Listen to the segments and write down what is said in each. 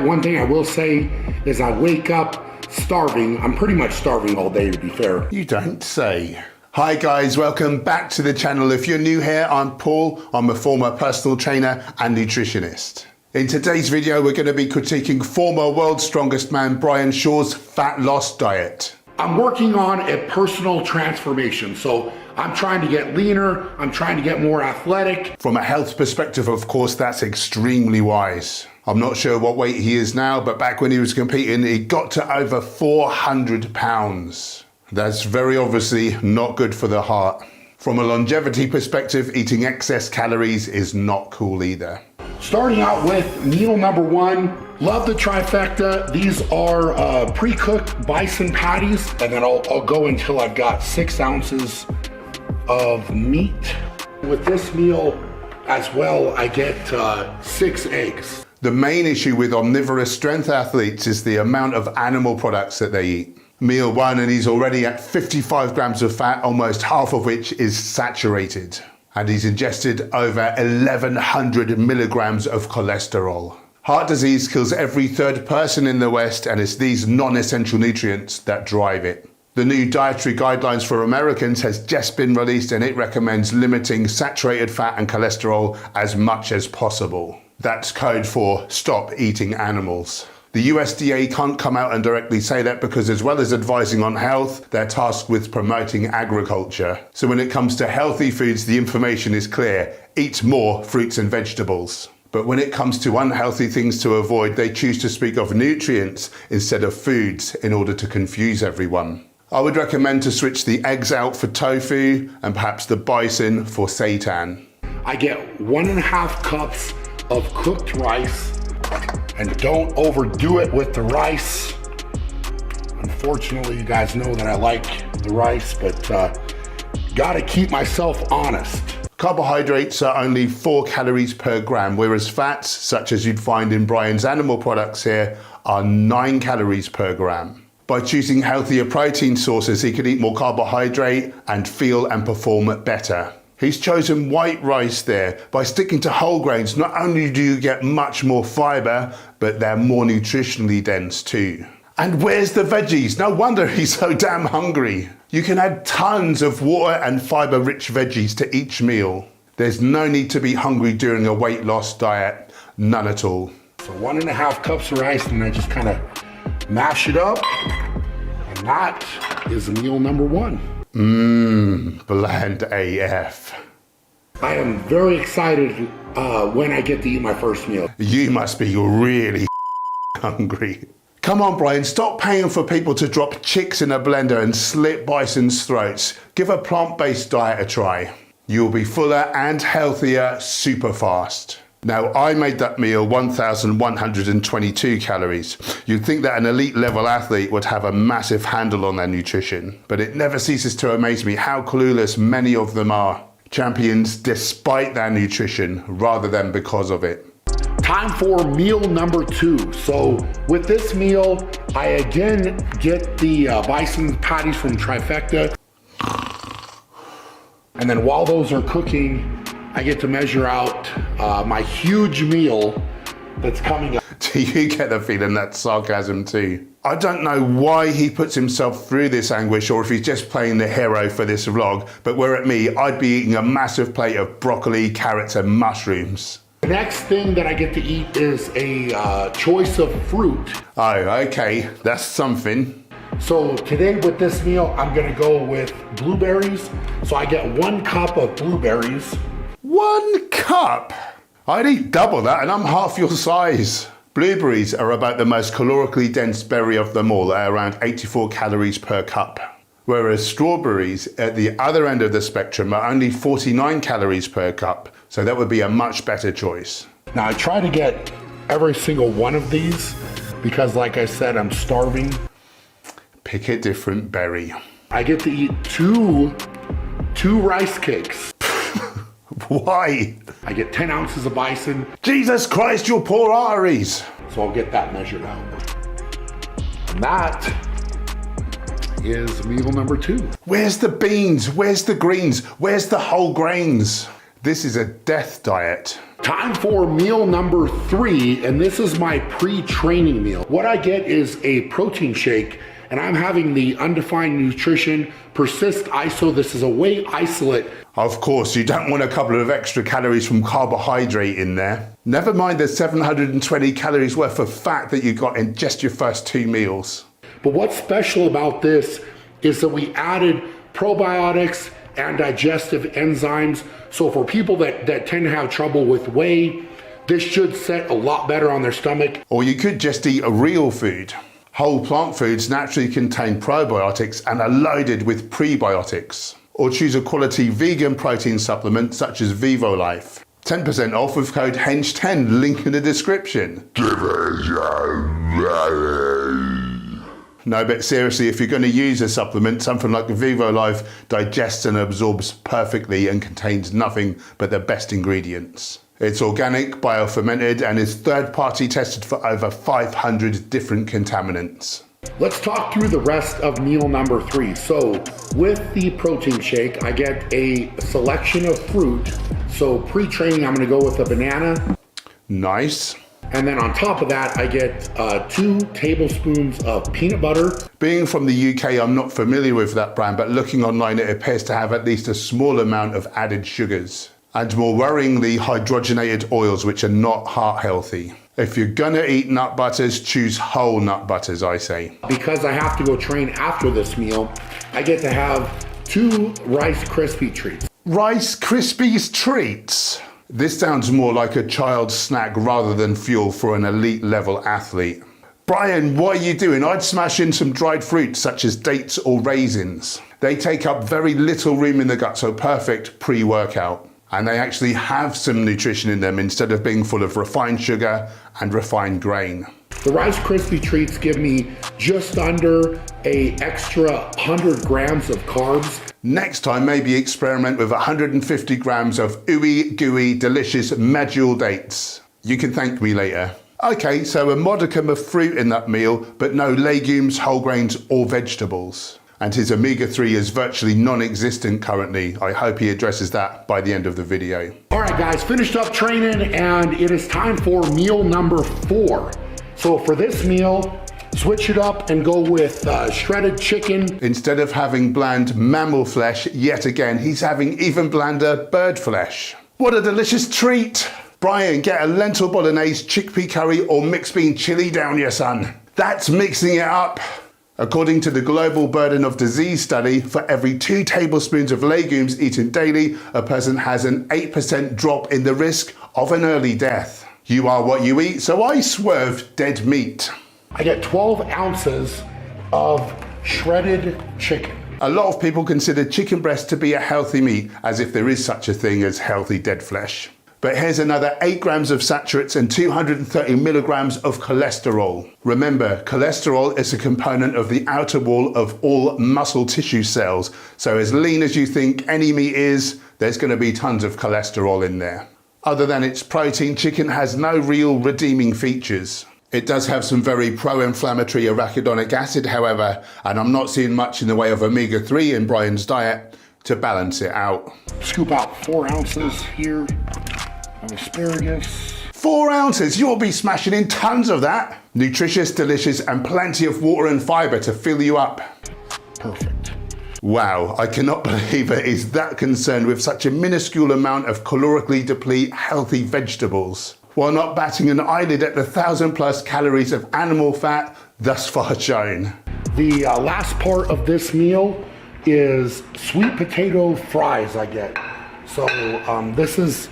One thing I will say is I wake up starving. I'm pretty much starving all day, to be fair. You don't say. Hi guys, welcome back to the channel. If you're new here, I'm Paul. I'm a former personal trainer and nutritionist. In today's video, we're going to be critiquing former world's strongest man Brian Shaw's fat loss diet. I'm working on a personal transformation, so I'm trying to get leaner, I'm trying to get more athletic. From a health perspective, of course, that's extremely wise. I'm not sure what weight he is now, but back when he was competing, he got to over 400 pounds. That's very obviously not good for the heart. From a longevity perspective, eating excess calories is not cool either. Starting out with meal number one, love the trifecta. These are pre-cooked bison patties, and then I'll go until I've got 6 ounces of meat. With this meal as well, I get 6 eggs. The main issue with omnivorous strength athletes is the amount of animal products that they eat. Meal one, and he's already at 55 grams of fat, almost half of which is saturated. And he's ingested over 1,100 milligrams of cholesterol. Heart disease kills every third person in the West, and it's these non-essential nutrients that drive it. The new dietary guidelines for Americans has just been released, and it recommends limiting saturated fat and cholesterol as much as possible. That's code for stop eating animals. The USDA can't come out and directly say that because, as well as advising on health, they're tasked with promoting agriculture. So when it comes to healthy foods, the information is clear. Eat more fruits and vegetables. But when it comes to unhealthy things to avoid, they choose to speak of nutrients instead of foods in order to confuse everyone. I would recommend to switch the eggs out for tofu and perhaps the bison for seitan. I get 1.5 cups of cooked rice, and don't overdo it with the rice. Unfortunately, you guys know that I like the rice, but gotta keep myself honest. Carbohydrates are only 4 calories per gram, whereas fats, such as you'd find in Brian's animal products here, are 9 calories per gram. By choosing healthier protein sources, he can eat more carbohydrate and feel and perform better. He's chosen white rice there. By sticking to whole grains, not only do you get much more fiber, but they're more nutritionally dense too. And where's the veggies? No wonder he's so damn hungry. You can add tons of water and fiber-rich veggies to each meal. There's no need to be hungry during a weight loss diet, none at all. So 1.5 cups of rice, and I just kind of mash it up, and that is meal number one. Bland AF. I am very excited when I get to eat my first meal. You must be really hungry. Come on, Brian, stop paying for people to drop chicks in a blender and slit bison's throats. Give a plant-based diet a try. You'll be fuller and healthier super fast. Now, I made that meal 1,122 calories. You'd think that an elite level athlete would have a massive handle on their nutrition, but it never ceases to amaze me how clueless many of them are. Champions despite their nutrition rather than because of it. Time for meal number 2. So with this meal, I again get the bison patties from Trifecta. And then while those are cooking, I get to measure out my huge meal that's coming up. Do you get the feeling that's sarcasm too? I don't know why he puts himself through this anguish, or if he's just playing the hero for this vlog, but were it me, I'd be eating a massive plate of broccoli, carrots and mushrooms. The next thing that I get to eat is a choice of fruit. Oh, okay, that's something. So today with this meal, I'm gonna go with blueberries. So I get 1 cup of blueberries. 1 cup? I'd eat double that and I'm half your size. Blueberries are about the most calorically dense berry of them all at around 84 calories per cup. Whereas strawberries at the other end of the spectrum are only 49 calories per cup. So that would be a much better choice. Now I try to get every single one of these because like I said, I'm starving. Pick a different berry. I get to eat two rice cakes. Why? I get 10 ounces of bison. Jesus Christ, your poor arteries. So I'll get that measured out. And that is meal number 2. Where's the beans? Where's the greens? Where's the whole grains? This is a death diet. Time for meal number 3, and this is my pre-training meal. What I get is a protein shake, and I'm having the Undefined Nutrition Persist ISO. This is a whey isolate. Of course, you don't want a couple of extra calories from carbohydrate in there. Never mind the 720 calories worth of fat that you got in just your first 2 meals. But what's special about this is that we added probiotics and digestive enzymes. So for people that tend to have trouble with whey, this should set a lot better on their stomach. Or you could just eat a real food. Whole plant foods naturally contain probiotics and are loaded with prebiotics. Or choose a quality vegan protein supplement such as VIVO Life. 10% off with code HENCH10, link in the description. No, but seriously, if you're going to use a supplement, something like VIVO Life digests and absorbs perfectly and contains nothing but the best ingredients. It's organic, biofermented, and is third-party tested for over 500 different contaminants. Let's talk through the rest of meal number 3. So with the protein shake, I get a selection of fruit. So pre-training, I'm going to go with a banana. Nice. And then on top of that, I get 2 tablespoons of peanut butter. Being from the UK, I'm not familiar with that brand, but looking online, it appears to have at least a small amount of added sugars. And more worryingly, hydrogenated oils, which are not heart healthy. If you're gonna eat nut butters, choose whole nut butters, I say. Because I have to go train after this meal, I get to have 2 Rice Krispie treats. Rice Krispies treats? This sounds more like a child's snack rather than fuel for an elite level athlete. Brian, what are you doing? I'd smash in some dried fruits such as dates or raisins. They take up very little room in the gut, so perfect pre-workout. And they actually have some nutrition in them instead of being full of refined sugar and refined grain. The Rice Krispie treats give me just under an extra 100 grams of carbs. Next time, maybe experiment with 150 grams of ooey gooey delicious medjool dates. You can thank me later. Okay, so a modicum of fruit in that meal, but no legumes, whole grains or vegetables. And his omega-3 is virtually non-existent currently. I hope he addresses that by the end of the video. All right guys, finished up training and it is time for meal number 4. So for this meal, switch it up and go with shredded chicken. Instead of having bland mammal flesh, yet again, he's having even blander bird flesh. What a delicious treat. Brian, get a lentil bolognese, chickpea curry or mixed bean chili down your son. That's mixing it up. According to the Global Burden of Disease study, for every 2 tablespoons of legumes eaten daily, a person has an 8% drop in the risk of an early death. You are what you eat, so I swerve dead meat. I get 12 ounces of shredded chicken. A lot of people consider chicken breast to be a healthy meat, as if there is such a thing as healthy dead flesh. But here's another 8 grams of saturates and 230 milligrams of cholesterol. Remember, cholesterol is a component of the outer wall of all muscle tissue cells. So as lean as you think any meat is, there's going to be tons of cholesterol in there. Other than its protein, chicken has no real redeeming features. It does have some very pro-inflammatory arachidonic acid, however, and I'm not seeing much in the way of omega-3 in Brian's diet to balance it out. Scoop out 4 ounces here of asparagus. 4 ounces, you'll be smashing in tons of that. Nutritious, delicious, and plenty of water and fiber to fill you up. Perfect. Wow, I cannot believe it is that concerned with such a minuscule amount of calorically deplete healthy vegetables, while not batting an eyelid at the 1,000+ calories of animal fat thus far shown. The last part of this meal is sweet potato fries I get. So this is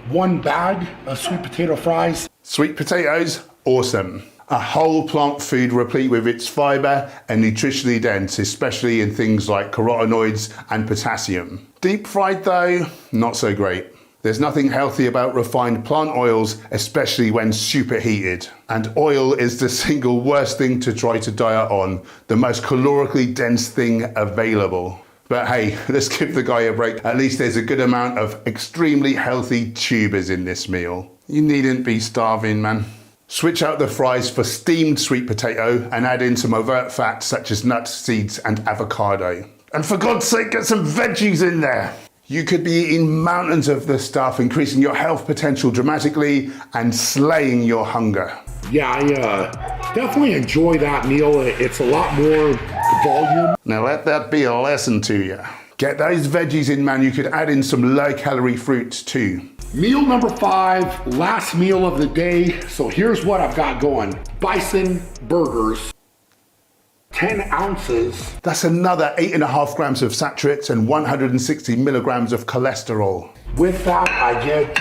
1 bag of sweet potato fries. Sweet potatoes, awesome. A whole plant food replete with its fiber and nutritionally dense, especially in things like carotenoids and potassium. Deep fried though, not so great. There's nothing healthy about refined plant oils, especially when superheated. And oil is the single worst thing to try to diet on, the most calorically dense thing available. But hey, let's give the guy a break. At least there's a good amount of extremely healthy tubers in this meal. You needn't be starving, man. Switch out the fries for steamed sweet potato and add in some overt fats such as nuts, seeds, and avocado. And for God's sake, get some veggies in there. you could be eating mountains of this stuff, increasing your health potential dramatically and slaying your hunger. Yeah, I definitely enjoy that meal. It's a lot more volume. Now let that be a lesson to you. Get those veggies in, man. You could add in some low-calorie fruits too. Meal number 5, last meal of the day. So here's what I've got going. Bison burgers, 10 ounces. That's another 8.5 grams of saturates and 160 milligrams of cholesterol. With that, I get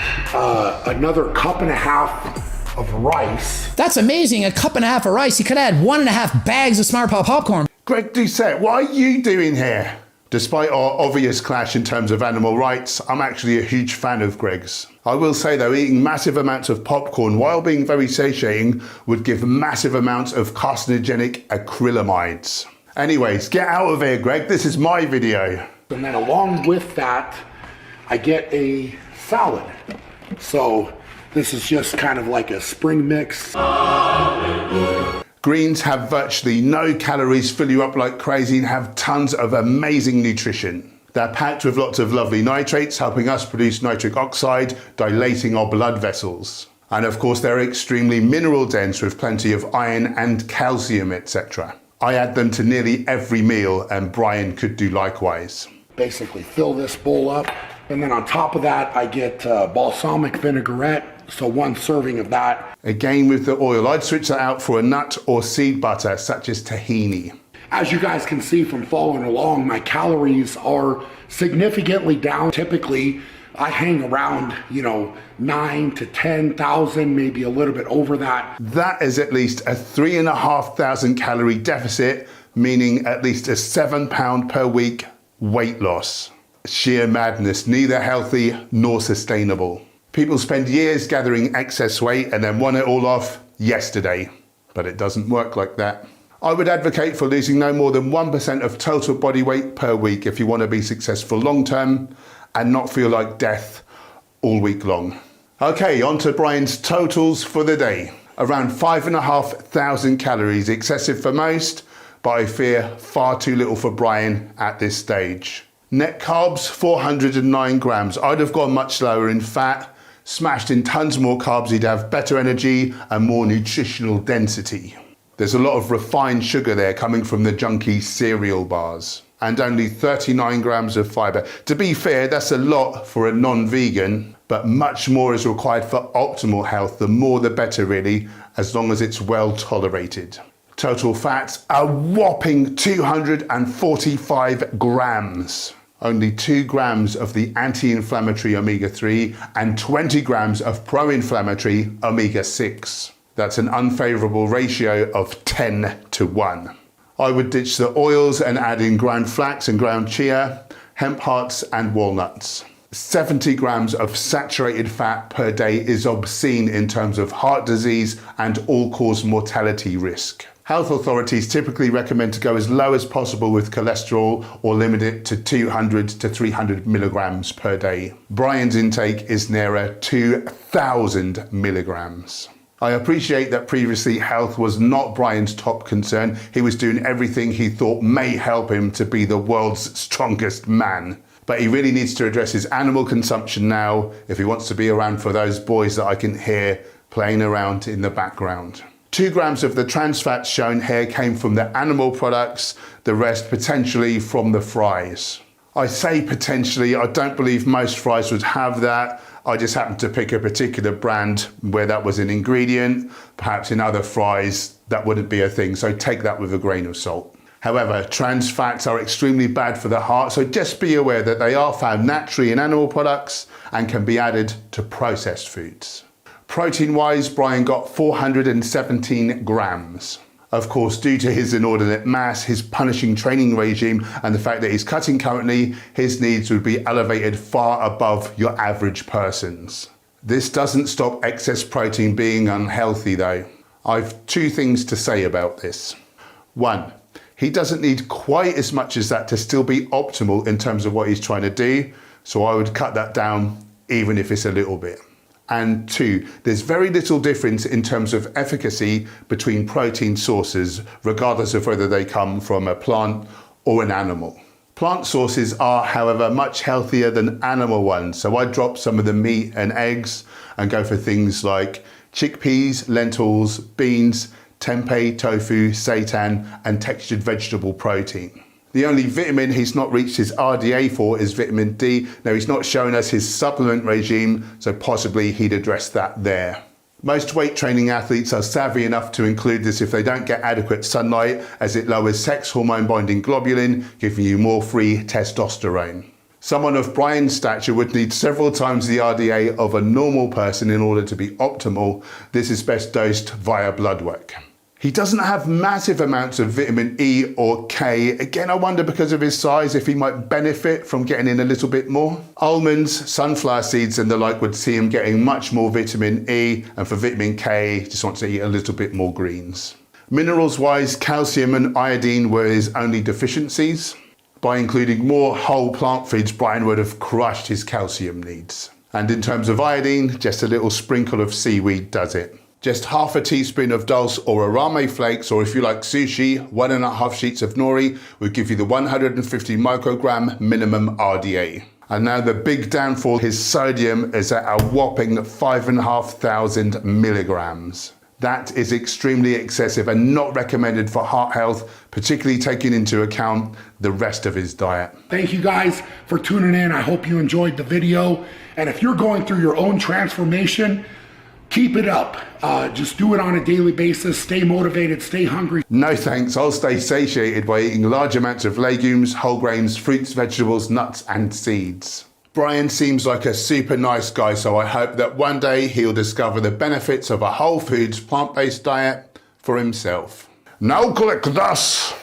another 1.5 cups of rice. That's amazing, 1.5 cups of rice. You could add 1.5 bags of Smart Pop popcorn. Greg Doucette, what are you doing here? Despite our obvious clash in terms of animal rights, I'm actually a huge fan of Greg's. I will say though, eating massive amounts of popcorn while being very satiating would give massive amounts of carcinogenic acrylamides. Anyways, get out of here, Greg. This is my video. And then along with that, I get a salad. So this is just kind of like a spring mix. Greens have virtually no calories, fill you up like crazy, and have tons of amazing nutrition. They're packed with lots of lovely nitrates, helping us produce nitric oxide, dilating our blood vessels. And of course, they're extremely mineral dense with plenty of iron and calcium, etc. I add them to nearly every meal, and Brian could do likewise. Basically fill this bowl up. And then on top of that, I get balsamic vinaigrette. So 1 serving of that. Again with the oil, I'd switch that out for a nut or seed butter, such as tahini. As you guys can see from following along, my calories are significantly down. Typically, I hang around, 9 to 10,000, maybe a little bit over that. That is at least a 3,500 calorie deficit, meaning at least a 7 pound per week weight loss. Sheer madness, neither healthy nor sustainable. People spend years gathering excess weight and then want it all off yesterday, but it doesn't work like that. I would advocate for losing no more than 1% of total body weight per week if you want to be successful long term and not feel like death all week long. Okay, on to Brian's totals for the day. Around 5,500 calories, excessive for most, but I fear far too little for Brian at this stage. Net carbs, 409 grams. I'd have gone much lower in fat. Smashed in tons more carbs, he'd have better energy and more nutritional density. There's a lot of refined sugar there coming from the junky cereal bars. And only 39 grams of fiber. To be fair, that's a lot for a non-vegan, but much more is required for optimal health. The more the better really, as long as it's well tolerated. Total fats, a whopping 245 grams. Only 2 grams of the anti-inflammatory omega-3 and 20 grams of pro-inflammatory omega-6. That's an unfavorable ratio of 10:1. I would ditch the oils and add in ground flax and ground chia, hemp hearts and walnuts. 70 grams of saturated fat per day is obscene in terms of heart disease and all-cause mortality risk. Health authorities typically recommend to go as low as possible with cholesterol or limit it to 200 to 300 milligrams per day. Brian's intake is nearer 2,000 milligrams. I appreciate that previously health was not Brian's top concern. He was doing everything he thought may help him to be the world's strongest man. But he really needs to address his animal consumption now if he wants to be around for those boys that I can hear playing around in the background. 2 grams of the trans fats shown here came from the animal products, the rest potentially from the fries. I say potentially, I don't believe most fries would have that. I just happened to pick a particular brand where that was an ingredient. Perhaps in other fries that wouldn't be a thing, so take that with a grain of salt. However, trans fats are extremely bad for the heart, so just be aware that they are found naturally in animal products and can be added to processed foods. Protein-wise, Brian got 417 grams. Of course, due to his inordinate mass, his punishing training regime, and the fact that he's cutting currently, his needs would be elevated far above your average person's. This doesn't stop excess protein being unhealthy though. I've 2 things to say about this. 1, he doesn't need quite as much as that to still be optimal in terms of what he's trying to do, so I would cut that down even if it's a little bit. And 2, there's very little difference in terms of efficacy between protein sources, regardless of whether they come from a plant or an animal. Plant sources are, however, much healthier than animal ones, so I drop some of the meat and eggs and go for things like chickpeas, lentils, beans, tempeh, tofu, seitan, and textured vegetable protein. The only vitamin he's not reached his RDA for is vitamin D. Now, he's not shown us his supplement regime, so possibly he'd address that there. Most weight training athletes are savvy enough to include this if they don't get adequate sunlight, as it lowers sex hormone binding globulin, giving you more free testosterone. Someone of Brian's stature would need several times the RDA of a normal person in order to be optimal. This is best dosed via blood work. He doesn't have massive amounts of vitamin E or K. Again, I wonder because of his size if he might benefit from getting in a little bit more. Almonds, sunflower seeds and the like would see him getting much more vitamin E, and for vitamin K, just wants to eat a little bit more greens. Minerals wise, calcium and iodine were his only deficiencies. By including more whole plant foods, Brian would have crushed his calcium needs. And in terms of iodine, just a little sprinkle of seaweed does it. Just half a teaspoon of dulse or arame flakes, or if you like sushi, 1.5 sheets of nori would give you the 150 microgram minimum RDA. And now the big downfall, his sodium is at a whopping 5,500 milligrams. That is extremely excessive and not recommended for heart health, particularly taking into account the rest of his diet. Thank you guys for tuning in. I hope you enjoyed the video. And if you're going through your own transformation, keep it up. Just do it on a daily basis. Stay motivated, stay hungry. No thanks, I'll stay satiated by eating large amounts of legumes, whole grains, fruits, vegetables, nuts and seeds. Brian seems like a super nice guy, so I hope that one day he'll discover the benefits of a whole foods, plant-based diet for himself. Now click this!